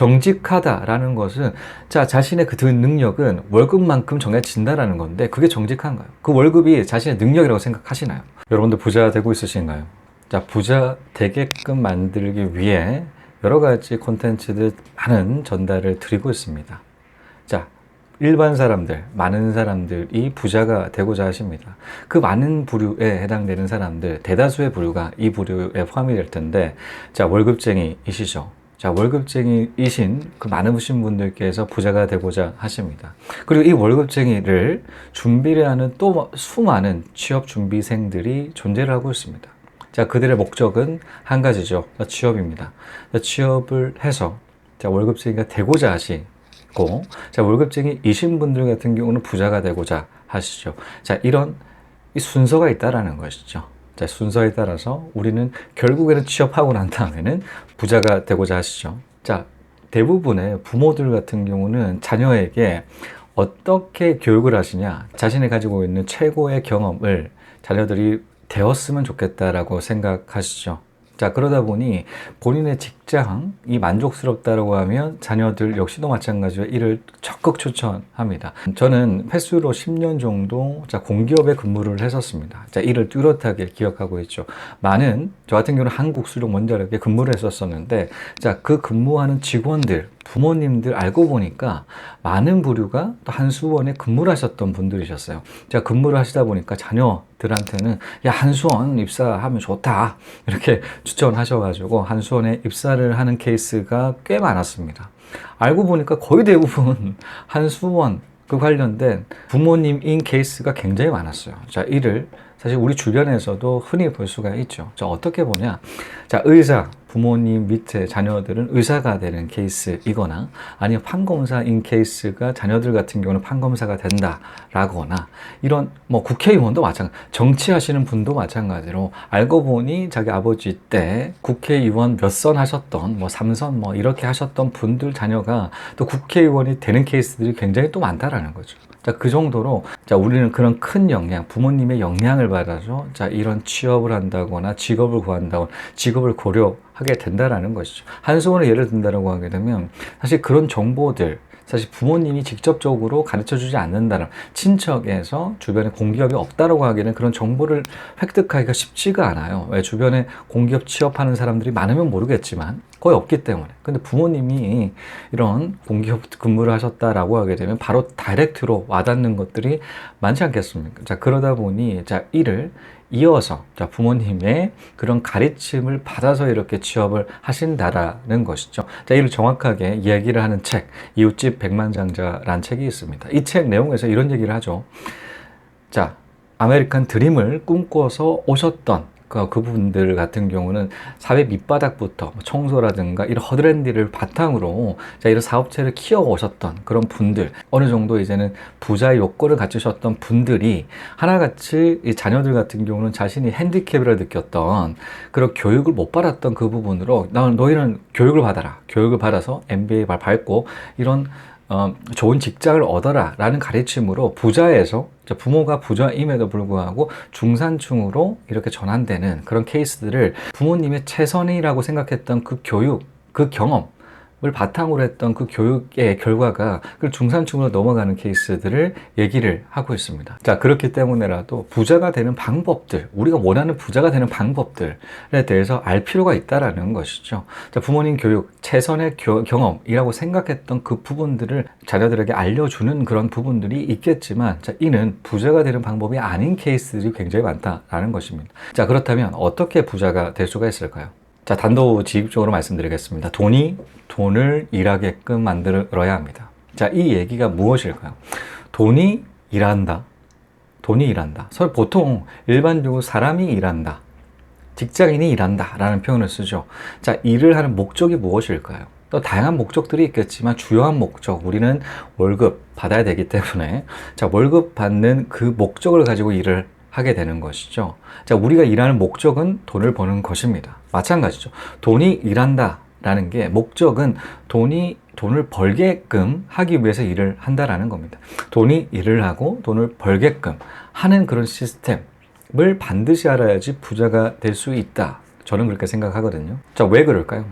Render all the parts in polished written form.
정직하다라는 것은 자신의 그 능력은 월급만큼 정해진다라는 건데 그게 정직한가요? 그 월급이 자신의 능력이라고 생각하시나요? 여러분들 부자 되고 있으신가요? 자, 부자 되게끔 만들기 위해 여러 가지 콘텐츠들 많은 전달을 드리고 있습니다. 자, 일반 사람들, 많은 사람들이 부자가 되고자 하십니다. 그 많은 부류에 해당되는 사람들, 대다수의 부류가 이 부류에 포함이 될 텐데, 자, 월급쟁이이시죠? 자, 월급쟁이이신 그 많으신 분들께서 부자가 되고자 하십니다. 그리고 이 월급쟁이를 준비를 하는 또 수많은 취업 준비생들이 존재를 하고 있습니다. 자, 그들의 목적은 한 가지죠. 취업입니다. 취업을 해서 월급쟁이가 되고자 하시고, 자, 월급쟁이이신 분들 같은 경우는 부자가 되고자 하시죠. 자, 이런 순서가 있다라는 것이죠. 자, 순서에 따라서 우리는 결국에는 취업하고 난 다음에는 부자가 되고자 하시죠. 자, 대부분의 부모들 같은 경우는 자녀에게 어떻게 교육을 하시냐, 자신이 가지고 있는 최고의 경험을 자녀들이 되었으면 좋겠다라고 생각하시죠. 자, 그러다 보니 본인의 직장이 만족스럽다고 하면 자녀들 역시도 마찬가지로 이를 적극 추천합니다. 저는 횟수로 10년 정도 공기업에 근무를 했었습니다. 자, 이를 뚜렷하게 기억하고 있죠. 많은, 저 같은 경우는 한국수력원자력에 근무를 했었었는데, 자, 그 근무하는 직원들, 부모님들 알고 보니까 많은 부류가 또 한수원에 근무를 하셨던 분들이셨어요. 자, 근무를 하시다 보니까 자녀들한테는 야, 한수원 입사하면 좋다 이렇게 추천하셔가지고 한수원에 입사를 하는 케이스가 꽤 많았습니다. 알고 보니까 거의 대부분 한수원 그 관련된 부모님인 케이스가 굉장히 많았어요. 자, 이를 사실 우리 주변에서도 흔히 볼 수가 있죠. 자, 어떻게 보냐. 자, 의사, 부모님 밑에 자녀들은 의사가 되는 케이스이거나 아니면 판검사인 케이스가 자녀들 같은 경우는 판검사가 된다라거나 이런 국회의원도 마찬가지, 정치하시는 분도 마찬가지로 알고 보니 자기 아버지 때 국회의원 몇 선 하셨던 3선 이렇게 하셨던 분들 자녀가 또 국회의원이 되는 케이스들이 굉장히 또 많다라는 거죠. 자, 그 정도로, 자, 우리는 그런 큰 영향, 부모님의 영향을 받아서, 자, 이런 취업을 한다거나 직업을 구한다거나 직업을 고려하게 된다라는 것이죠. 한수원을 예를 든다라고 하게 되면, 사실 그런 정보들, 사실 부모님이 직접적으로 가르쳐 주지 않는다는, 친척에서 주변에 공기업이 없다라고 하기에는 그런 정보를 획득하기가 쉽지가 않아요. 왜? 주변에 공기업 취업하는 사람들이 많으면 모르겠지만 거의 없기 때문에. 근데 부모님이 이런 공기업 근무를 하셨다라고 하게 되면 바로 다이렉트로 와닿는 것들이 많지 않겠습니까? 자, 그러다 보니, 자, 이를 이어서, 자, 부모님의 그런 가르침을 받아서 이렇게 취업을 하신다라는 것이죠. 자, 이를 정확하게 이야기를 하는 책, 이웃집 백만장자라는 책이 있습니다. 이 책 내용에서 이런 얘기를 하죠. 자, 아메리칸 드림을 꿈꿔서 오셨던 그분들 같은 경우는 사회 밑바닥부터 청소라든가 이런 허드렛일을 바탕으로, 자, 이런 사업체를 키워오셨던 그런 분들, 어느 정도 이제는 부자의 요건을 갖추셨던 분들이 하나같이 이 자녀들 같은 경우는 자신이 핸디캡이라 느꼈던 그런 교육을 못 받았던 그 부분으로 너희는 교육을 받아라, 교육을 받아서 MBA 밟고 이런 좋은 직장을 얻어라 라는 가르침으로 부자에서, 부모가 부자임에도 불구하고 중산층으로 이렇게 전환되는 그런 케이스들을 부모님의 최선이라고 생각했던 그 교육, 그 경험을 바탕으로 했던 그 교육의 결과가 그 중산층으로 넘어가는 케이스들을 얘기를 하고 있습니다. 자, 그렇기 때문에라도 부자가 되는 방법들, 우리가 원하는 부자가 되는 방법들에 대해서 알 필요가 있다라는 것이죠. 자, 부모님 교육, 최선의 경험이라고 생각했던 그 부분들을 자녀들에게 알려주는 그런 부분들이 있겠지만, 자, 이는 부자가 되는 방법이 아닌 케이스들이 굉장히 많다라는 것입니다. 자, 그렇다면 어떻게 부자가 될 수가 있을까요? 자, 단도직입적으로 말씀드리겠습니다. 돈을 일하게끔 만들어야 합니다. 자, 이 얘기가 무엇일까요? 돈이 일한다. 보통 일반적으로 사람이 일한다, 직장인이 일한다 라는 표현을 쓰죠. 자, 일을 하는 목적이 무엇일까요? 또 다양한 목적들이 있겠지만 주요한 목적, 우리는 월급 받아야 되기 때문에, 자, 월급 받는 그 목적을 가지고 일을 하게 되는 것이죠. 자, 우리가 일하는 목적은 돈을 버는 것입니다. 마찬가지죠. 돈이 일한다 라는 게, 목적은 돈을 벌게끔 하기 위해서 일을 한다라는 겁니다. 돈이 일을 하고 돈을 벌게끔 하는 그런 시스템을 반드시 알아야지 부자가 될 수 있다. 저는 그렇게 생각하거든요. 자, 왜 그럴까요?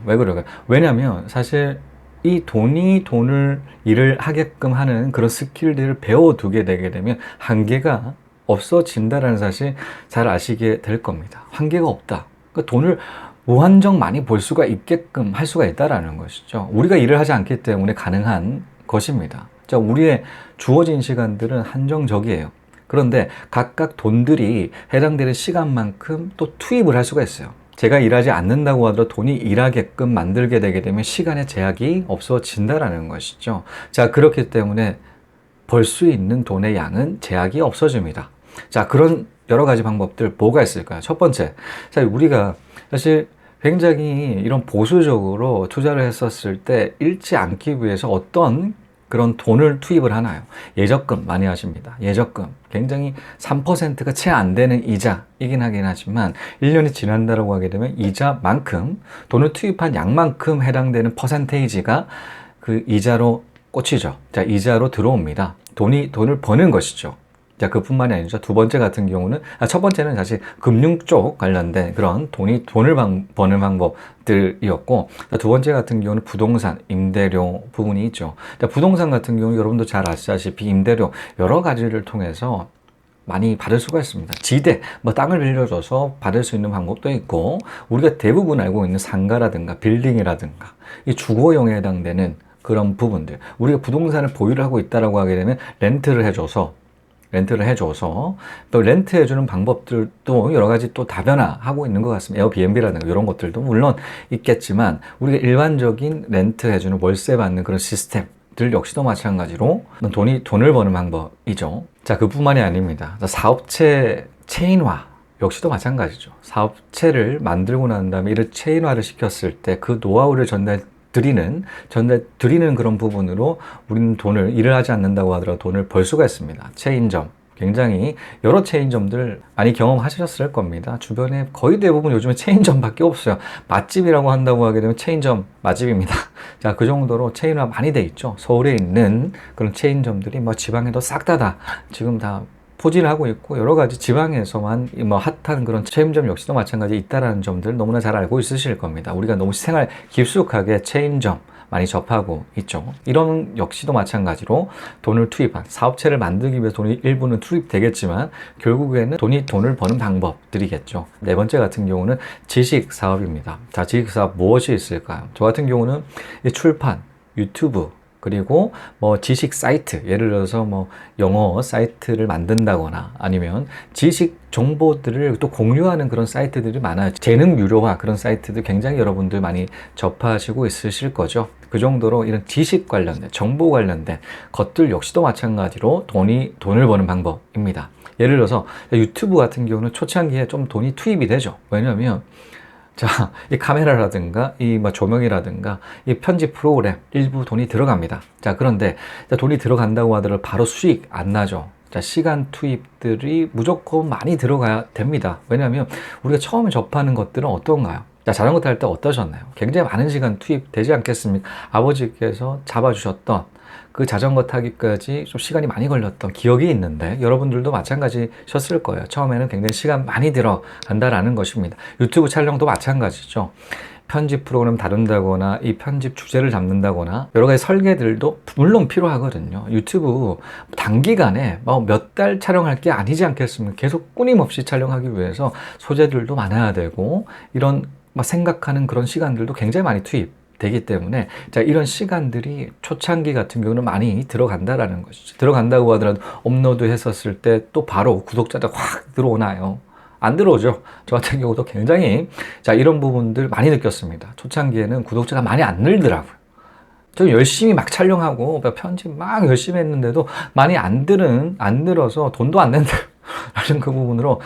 왜냐면 사실 이 돈이 돈을 일을 하게끔 하는 그런 스킬들을 배워두게 되게 되면 한계가 없어진다라는 사실 잘 아시게 될 겁니다. 한계가 없다. 그러니까 돈을 무한정 많이 벌 수가 있게끔 할 수가 있다라는 것이죠. 우리가 일을 하지 않기 때문에 가능한 것입니다. 자, 우리의 주어진 시간들은 한정적이에요. 그런데 각각 돈들이 해당되는 시간만큼 또 투입을 할 수가 있어요. 제가 일하지 않는다고 하더라도 돈이 일하게끔 만들게 되게 되면 시간의 제약이 없어진다라는 것이죠. 자, 그렇기 때문에 벌 수 있는 돈의 양은 제약이 없어집니다. 자, 그런 여러 가지 방법들 뭐가 있을까요? 첫 번째, 자, 우리가 사실 굉장히 이런 보수적으로 투자를 했었을 때 잃지 않기 위해서 어떤 그런 돈을 투입을 하나요? 예적금 많이 하십니다. 예적금. 굉장히 3%가 채 안 되는 이자이긴 하긴 하지만 1년이 지난다고 하게 되면 이자만큼 돈을 투입한 양만큼 해당되는 퍼센테이지가 그 이자로 꽂히죠. 자, 이자로 들어옵니다. 돈을 버는 것이죠. 자, 그뿐만이 아니죠. 두 번째 같은 경우는, 첫 번째는 사실 금융 쪽 관련된 그런 돈을 버는 방법들이었고, 두 번째 같은 경우는 부동산, 임대료 부분이 있죠. 자, 부동산 같은 경우 여러분도 잘 아시다시피 임대료 여러 가지를 통해서 많이 받을 수가 있습니다. 지대, 땅을 빌려줘서 받을 수 있는 방법도 있고, 우리가 대부분 알고 있는 상가라든가 빌딩이라든가 이 주거용에 해당되는 그런 부분들, 우리가 부동산을 보유를 하고 있다라고 하게 되면 렌트를 해줘서 또 렌트해주는 방법들도 여러 가지 또 다변화하고 있는 것 같습니다. 에어비앤비라든가 이런 것들도 물론 있겠지만 우리가 일반적인 렌트해주는 월세 받는 그런 시스템들 역시도 마찬가지로 돈을 버는 방법이죠. 자, 그뿐만이 아닙니다. 사업체 체인화 역시도 마찬가지죠. 사업체를 만들고 난 다음에 이를 체인화를 시켰을 때 그 노하우를 전달드리는 그런 부분으로 우리는 일을 하지 않는다고 하더라도 돈을 벌 수가 있습니다. 체인점. 굉장히 여러 체인점들 많이 경험하셨을 겁니다. 주변에 거의 대부분 요즘에 체인점밖에 없어요. 맛집이라고 한다고 하게 되면 체인점 맛집입니다. 자, 그 정도로 체인화 많이 돼 있죠. 서울에 있는 그런 체인점들이 지방에도 싹 다 지금 다 포진을 하고 있고 여러 가지 지방에서만 핫한 그런 체인점 역시도 마찬가지 있다라는 점들 너무나 잘 알고 있으실 겁니다. 우리가 너무 생활 깊숙하게 체인점 많이 접하고 있죠. 이런 역시도 마찬가지로 돈을 투입한 사업체를 만들기 위해서 돈이 일부는 투입되겠지만 결국에는 돈을 버는 방법들이겠죠. 네 번째 같은 경우는 지식 사업입니다. 자, 지식 사업 무엇이 있을까요? 저 같은 경우는 출판, 유튜브, 그리고 지식 사이트, 예를 들어서 영어 사이트를 만든다거나 아니면 지식 정보들을 또 공유하는 그런 사이트들이 많아요. 재능 유료화 그런 사이트들 굉장히 여러분들 많이 접하시고 있으실 거죠. 그 정도로 이런 지식 관련된, 정보 관련된 것들 역시도 마찬가지로 돈을 버는 방법입니다. 예를 들어서 유튜브 같은 경우는 초창기에 좀 돈이 투입이 되죠. 왜냐하면 자, 이 카메라라든가 이 조명이라든가 이 편집 프로그램 일부 돈이 들어갑니다. 자, 그런데 돈이 들어간다고 하더라도 바로 수익 안 나죠. 자, 시간 투입들이 무조건 많이 들어가야 됩니다. 왜냐하면 우리가 처음 접하는 것들은 어떤가요? 자, 자전거 탈 때 어떠셨나요? 굉장히 많은 시간 투입되지 않겠습니까? 아버지께서 잡아주셨던 그 자전거 타기까지 좀 시간이 많이 걸렸던 기억이 있는데 여러분들도 마찬가지셨을 거예요. 처음에는 굉장히 시간 많이 들어간다라는 것입니다. 유튜브 촬영도 마찬가지죠. 편집 프로그램 다룬다거나 이 편집 주제를 잡는다거나 여러 가지 설계들도 물론 필요하거든요. 유튜브 단기간에 몇 달 촬영할 게 아니지 않겠습니까? 계속 끊임없이 촬영하기 위해서 소재들도 많아야 되고 이런 생각하는 그런 시간들도 굉장히 많이 투입되기 때문에 자, 이런 시간들이 초창기 같은 경우는 많이 들어간다라는 것이죠. 들어간다고 하더라도 업로드 했었을 때 또 바로 구독자가 확 들어오나요? 안 들어오죠. 저 같은 경우도 굉장히 이런 부분들 많이 느꼈습니다. 초창기에는 구독자가 많이 안 늘더라고요. 저 열심히 막 촬영하고 편집 막 열심히 했는데도 많이 안 들어서 돈도 안 낸다. 라는 그 부분으로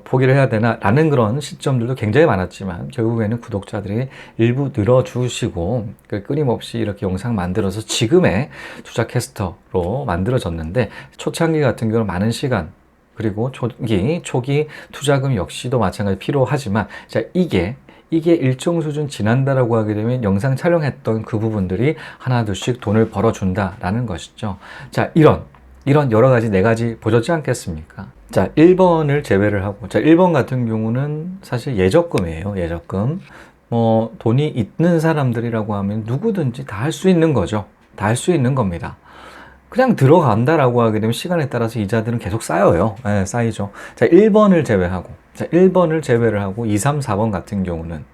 포기를 해야 되나 라는 그런 시점들도 굉장히 많았지만 결국에는 구독자들이 일부 늘어주시고 끊임없이 이렇게 영상 만들어서 지금의 투자 캐스터로 만들어졌는데 초창기 같은 경우는 많은 시간 그리고 초기 투자금 역시도 마찬가지 필요하지만 이게 일정 수준 지난다라고 하게 되면 영상 촬영했던 그 부분들이 하나둘씩 돈을 벌어준다라는 것이죠. 자, 이런 여러 가지 4가지 보셨지 않겠습니까? 자, 1번을 제외를 하고, 1번 같은 경우는 사실 예적금이에요. 예적금. 돈이 있는 사람들이라고 하면 누구든지 다 할 수 있는 거죠. 다 할 수 있는 겁니다. 그냥 들어간다라고 하게 되면 시간에 따라서 이자들은 계속 쌓여요. 네, 쌓이죠. 자, 1번을 제외하고, 자, 1번을 제외를 하고 2, 3, 4번 같은 경우는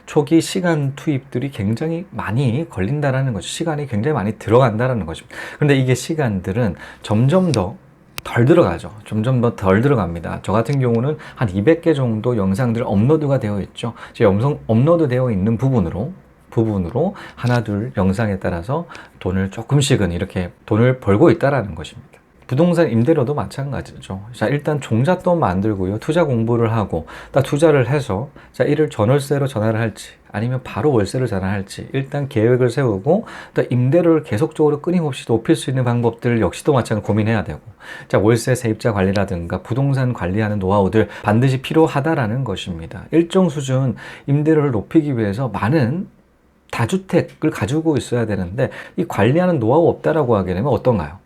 초기 시간 투입들이 굉장히 많이 걸린다라는 거죠. 시간이 굉장히 많이 들어간다라는 거죠. 그런데 이게 시간들은 점점 더 덜 들어가죠. 점점 더 덜 들어갑니다. 저 같은 경우는 한 200개 정도 영상들 업로드가 되어 있죠. 제 영상 업로드 되어 있는 부분으로 하나 둘 영상에 따라서 돈을 조금씩은 이렇게 돈을 벌고 있다라는 것입니다. 부동산 임대료도 마찬가지죠. 자, 일단 종잣돈 만들고요. 투자 공부를 하고, 딱 투자를 해서, 자, 이를 전월세로 전환을 할지, 아니면 바로 월세로 전환할지, 일단 계획을 세우고, 또 임대료를 계속적으로 끊임없이 높일 수 있는 방법들 역시도 마찬가지로 고민해야 되고, 자, 월세 세입자 관리라든가 부동산 관리하는 노하우들 반드시 필요하다라는 것입니다. 일정 수준 임대료를 높이기 위해서 많은 다주택을 가지고 있어야 되는데, 이 관리하는 노하우 없다라고 하게 되면 어떤가요?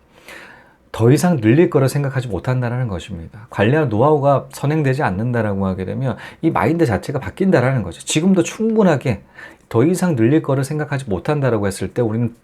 더 이상 늘릴 거를 생각하지 못한다는 것입니다. 관리하는 노하우가 선행되지 않는다라고 하게 되면 이 마인드 자체가 바뀐다라는 거죠. 지금도 충분하게 더 이상 늘릴 거를 생각하지 못한다라고 했을 때 우리는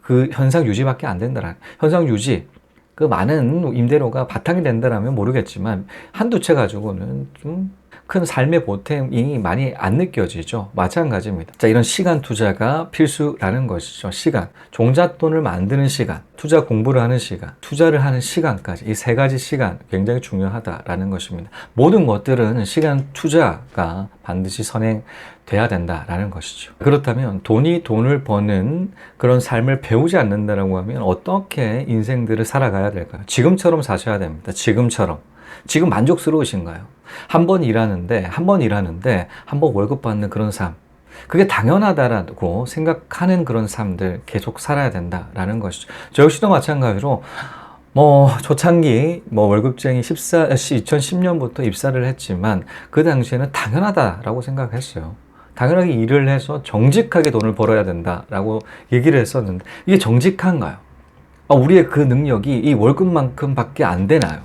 그 현상 유지밖에 안 된다라는, 현상 유지, 그 많은 임대료가 바탕이 된다라면 모르겠지만 한두 채 가지고는 좀 큰 삶의 보탬이 많이 안 느껴지죠. 마찬가지입니다. 자, 이런 시간 투자가 필수라는 것이죠. 시간, 종잣돈을 만드는 시간, 투자 공부를 하는 시간, 투자를 하는 시간까지, 이 세 가지 시간 굉장히 중요하다라는 것입니다. 모든 것들은 시간 투자가 반드시 선행돼야 된다라는 것이죠. 그렇다면 돈을 버는 그런 삶을 배우지 않는다라고 하면 어떻게 인생들을 살아가야 될까요? 지금처럼 사셔야 됩니다. 지금처럼. 지금 만족스러우신가요? 한 번 일하는데 한 번 월급 받는 그런 삶, 그게 당연하다라고 생각하는 그런 삶들 계속 살아야 된다라는 것이죠. 저 역시도 마찬가지로 초창기 월급쟁이 2010년부터 입사를 했지만 그 당시에는 당연하다라고 생각했어요. 당연하게 일을 해서 정직하게 돈을 벌어야 된다라고 얘기를 했었는데 이게 정직한가요? 우리의 그 능력이 이 월급만큼 밖에 안 되나요?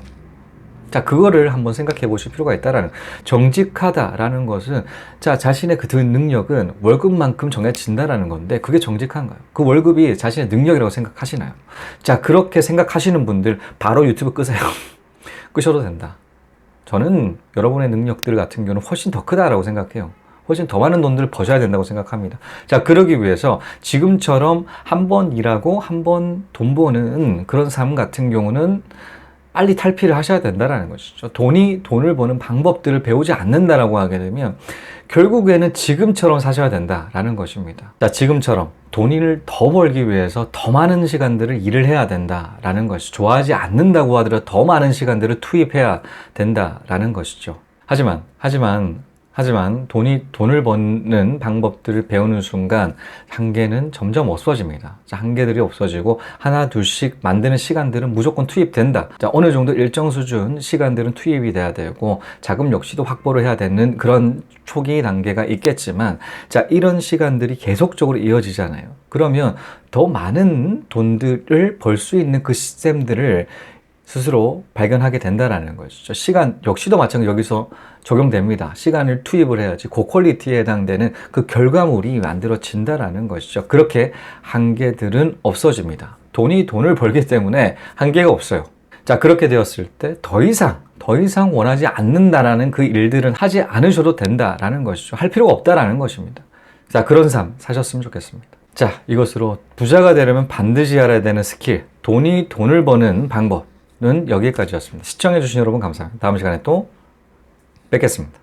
자, 그거를 한번 생각해 보실 필요가 있다라는, 정직하다라는 것은, 자, 자신의 그 능력은 월급만큼 정해진다라는 건데, 그게 정직한가요? 그 월급이 자신의 능력이라고 생각하시나요? 자, 그렇게 생각하시는 분들, 바로 유튜브 끄세요. 끄셔도 된다. 저는 여러분의 능력들 같은 경우는 훨씬 더 크다라고 생각해요. 훨씬 더 많은 돈들을 버셔야 된다고 생각합니다. 자, 그러기 위해서 지금처럼 한 번 일하고 한 번 돈 버는 그런 삶 같은 경우는 빨리 탈피를 하셔야 된다는 것이죠. 돈을 버는 방법들을 배우지 않는다라고 하게 되면 결국에는 지금처럼 사셔야 된다라는 것입니다. 자, 지금처럼 돈을 더 벌기 위해서 더 많은 시간들을 일을 해야 된다라는 것이, 좋아하지 않는다고 하더라도 더 많은 시간들을 투입해야 된다라는 것이죠. 하지만 돈을 버는 방법들을 배우는 순간 한계는 점점 없어집니다. 자, 한계들이 없어지고 하나 둘씩 만드는 시간들은 무조건 투입된다. 자, 어느 정도 일정 수준 시간들은 투입이 돼야 되고 자금 역시도 확보를 해야 되는 그런 초기 단계가 있겠지만, 자, 이런 시간들이 계속적으로 이어지잖아요. 그러면 더 많은 돈들을 벌 수 있는 그 시스템들을 스스로 발견하게 된다라는 것이죠. 시간 역시도 마찬가지로 여기서 적용됩니다. 시간을 투입을 해야지 고퀄리티에 해당되는 그 결과물이 만들어진다라는 것이죠. 그렇게 한계들은 없어집니다. 돈을 벌기 때문에 한계가 없어요. 자, 그렇게 되었을 때 더 이상 원하지 않는다라는 그 일들은 하지 않으셔도 된다라는 것이죠. 할 필요가 없다라는 것입니다. 자, 그런 삶 사셨으면 좋겠습니다. 자, 이것으로 부자가 되려면 반드시 알아야 되는 스킬, 돈을 버는 방법 는 여기까지였습니다. 시청해주신 여러분 감사합니다. 다음 시간에 또 뵙겠습니다.